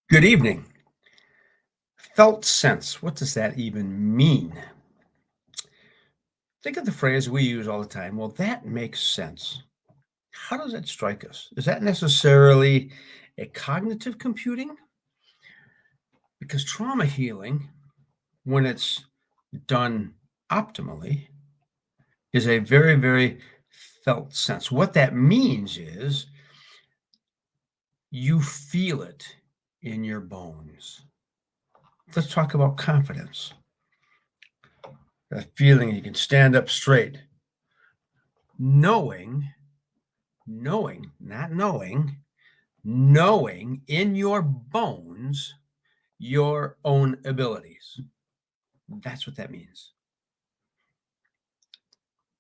Good evening. Felt sense. What does that even mean? Think of the phrase we use all the time. Well, that makes sense. How does that strike us? Is that necessarily a cognitive computing? Because trauma healing, when it's done optimally, is a very, very felt sense. What that means is you feel it in your bones. Let's talk about confidence. That feeling you can stand up straight, knowing not knowing in your bones your own abilities. That's what that means.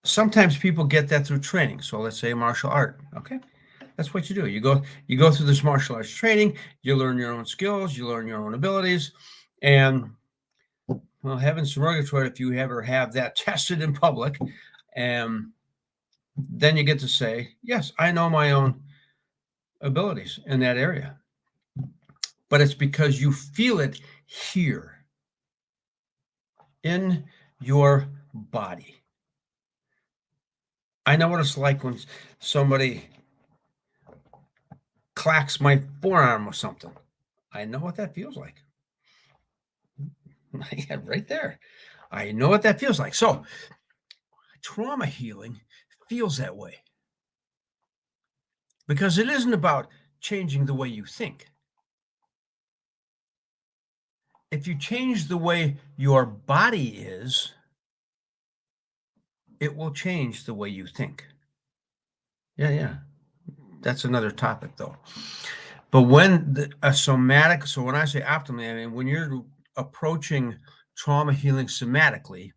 Sometimes people get that through training. So let's say martial art. Okay. That's what you do. You go through this martial arts training, you learn your own skills, you learn your own abilities, and well, heavens to purgatory if you ever have that tested in public. And then you get to say, yes, I know my own abilities in that area. But it's because you feel it here in your body. I know what it's like when somebody clacks my forearm or something. I know what that feels like. Yeah, right there. I know what that feels like. So, trauma healing feels that way because it isn't about changing the way you think. If you change the way your body is, it will change the way you think. Yeah. That's another topic, though. But when a somatic, so when I say optimally, I mean when you're approaching trauma healing somatically,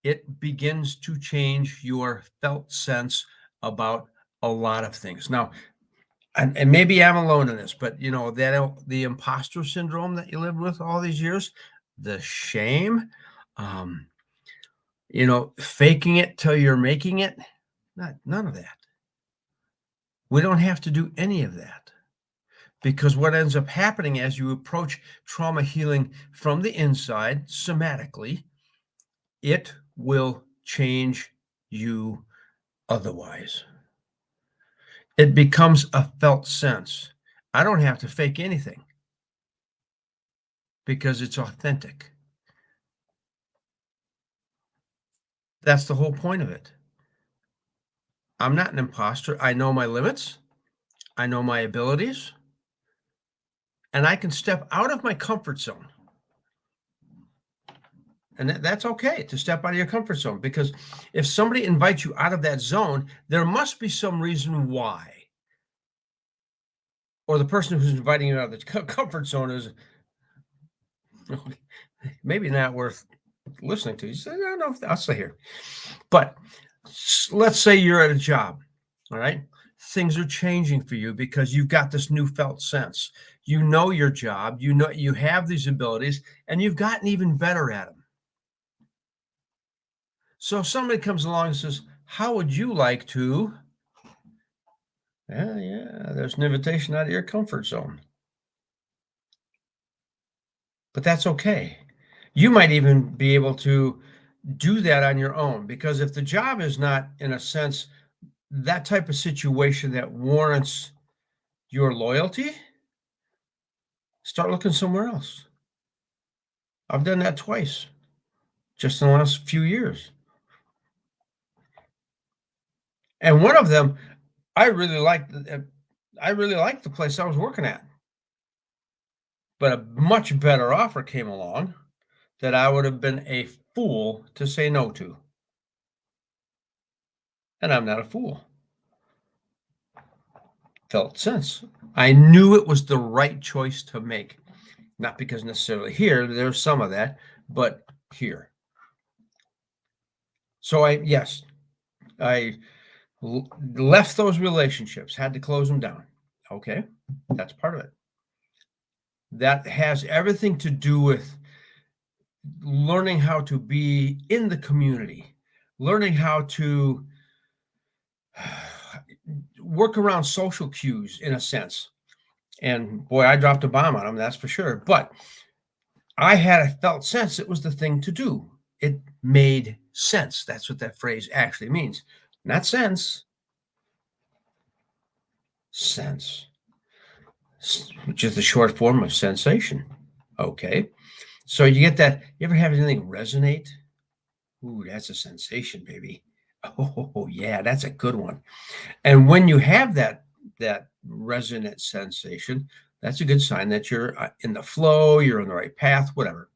it begins to change your felt sense about a lot of things. Now, and maybe I'm alone in this, but you know that the imposter syndrome that you lived with all these years, the shame, um, faking it till you're making it, none of that. We don't have to do any of that. Because what ends up happening as you approach trauma healing from the inside, somatically, it will change you otherwise. It becomes a felt sense. I don't have to fake anything because it's authentic. That's the whole point of it. I'm not an imposter. I know my limits, I know my abilities, and I can step out of my comfort zone. And that's okay to step out of your comfort zone because if somebody invites you out of that zone, there must be some reason why. Or the person who's inviting you out of the comfort zone is maybe not worth listening to. You say, no, no, I'll stay here. But let's say you're at a job, all right? Things are changing for you because you've got this new felt sense. You know your job, you know you have these abilities, and you've gotten even better at them. So if somebody comes along and says, how would you like to? Yeah, there's an invitation out of your comfort zone. But that's okay. You might even be able to do that on your own because if the job is not, in a sense, that type of situation that warrants your loyalty, start looking somewhere else. I've done that twice just in the last few years. And one of them, I really liked. I really liked the place I was working at, but a much better offer came along that I would have been a fool to say no to. And I'm not a fool. Felt sense. I knew it was the right choice to make. Not because necessarily here, there's some of that, but here. So I left those relationships, had to close them down. Okay, that's part of it. That has everything to do with learning how to be in the community, learning how to work around social cues in a sense. And boy, I dropped a bomb on him, that's for sure. But I had a felt sense it was the thing to do. It made sense. That's what that phrase actually means. Not sense, sense, which is the short form of sensation. Okay. So you get that. You ever have anything resonate? Ooh, that's a sensation, baby. Oh, yeah, that's a good one. And when you have that resonant sensation, that's a good sign that you're in the flow, you're on the right path, whatever.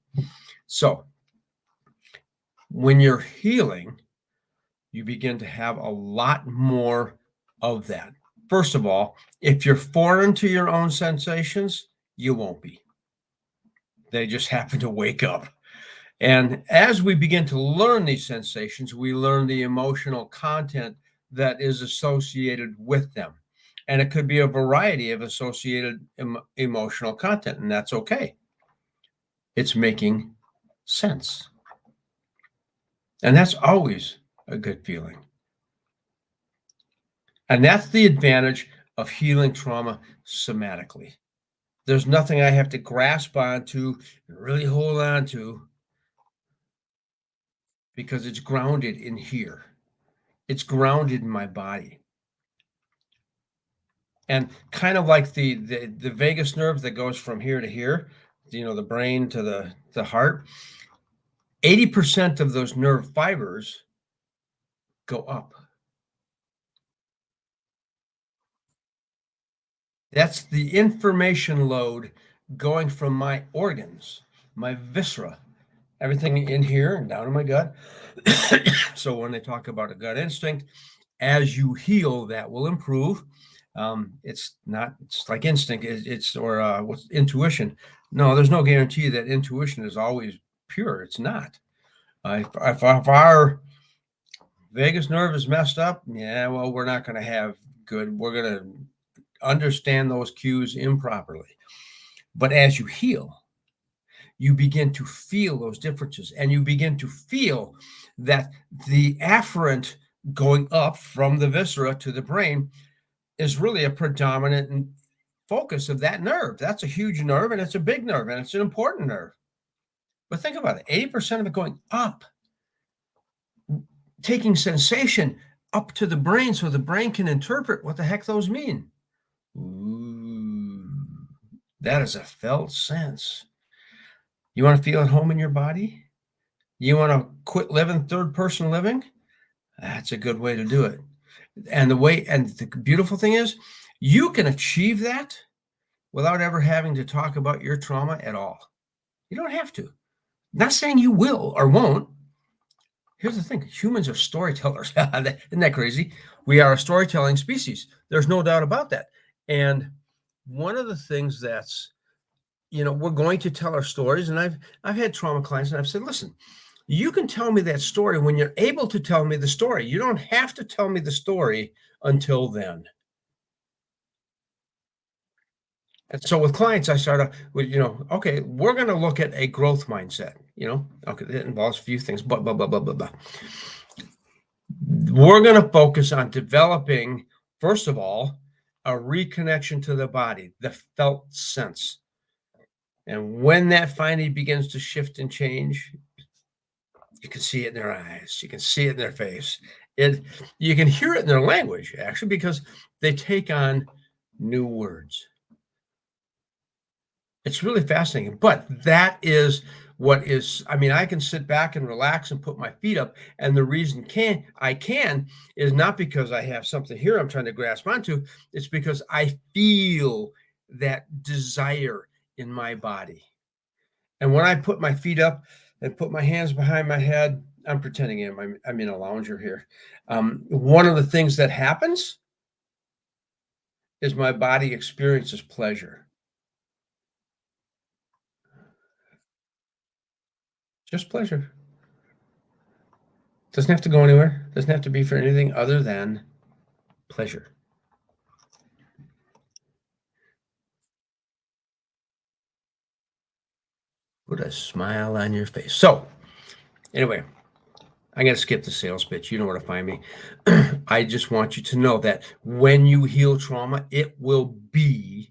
So when you're healing, you begin to have a lot more of that. First of all, if you're foreign to your own sensations, you won't be. They just happen to wake up. And as we begin to learn these sensations, we learn the emotional content that is associated with them. And it could be a variety of associated emotional content, and that's okay. It's making sense. And that's always a good feeling. And that's the advantage of healing trauma somatically. There's nothing I have to grasp onto, really hold on to, because it's grounded in here. It's grounded in my body. And kind of like the vagus nerve that goes from here to here, the brain to the heart, 80% of those nerve fibers go up. That's the information load going from my organs, my viscera, everything in here and down to my gut. So when they talk about a gut instinct, as you heal, that will improve. It's like instinct, or what's intuition. No, there's no guarantee that intuition is always pure. It's not. If our vagus nerve is messed up, yeah, well, we're not going to have good. We're going to understand those cues improperly. But as you heal, you begin to feel those differences, and you begin to feel that the afferent going up from the viscera to the brain is really a predominant focus of that nerve. That's a huge nerve, and it's a big nerve, and it's an important nerve. But think about it, 80% of it going up, taking sensation up to the brain so the brain can interpret what the heck those mean. Ooh, that is a felt sense. You want to feel at home in your body? You want to quit living third person living? That's a good way to do it. And the beautiful thing is, you can achieve that without ever having to talk about your trauma at all. You don't have to. Not saying you will or won't. Here's the thing. Humans are storytellers. Isn't that crazy? We are a storytelling species. There's no doubt about that. And one of the things that's, we're going to tell our stories. And I've had trauma clients, and I've said, listen, you can tell me that story when you're able to tell me the story. You don't have to tell me the story until then. And so with clients, I start off with, okay, we're going to look at a growth mindset, okay, that involves a few things, blah, blah, blah, blah, blah, blah. We're going to focus on developing, first of all, a reconnection to the body, the felt sense. And when that finally begins to shift and change, you can see it in their eyes. You can see it in their face. You can hear it in their language, actually, because they take on new words. It's really fascinating. But that is what is, I can sit back and relax and put my feet up. And the reason I can is not because I have something here I'm trying to grasp onto. It's because I feel that desire in my body. And when I put my feet up and put my hands behind my head, I'm pretending I'm in a lounger here. One of the things that happens is my body experiences pleasure. Just pleasure. Doesn't have to go anywhere. Doesn't have to be for anything other than pleasure. Put a smile on your face. So, anyway, I'm going to skip the sales pitch. You know where to find me. I just want you to know that when you heal trauma, it will be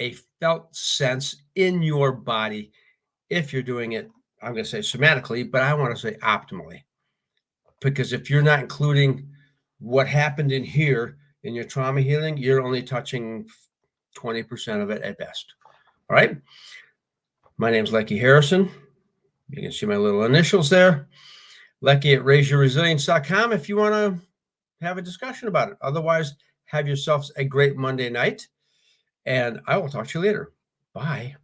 a felt sense in your body if you're doing it, I'm going to say somatically, but I want to say optimally. Because if you're not including what happened in here in your trauma healing, you're only touching 20% of it at best. All right. My name is Lecky Harrison. You can see my little initials there. Lecky at raiseyourresilience.com if you want to have a discussion about it. Otherwise, have yourselves a great Monday night, and I will talk to you later. Bye.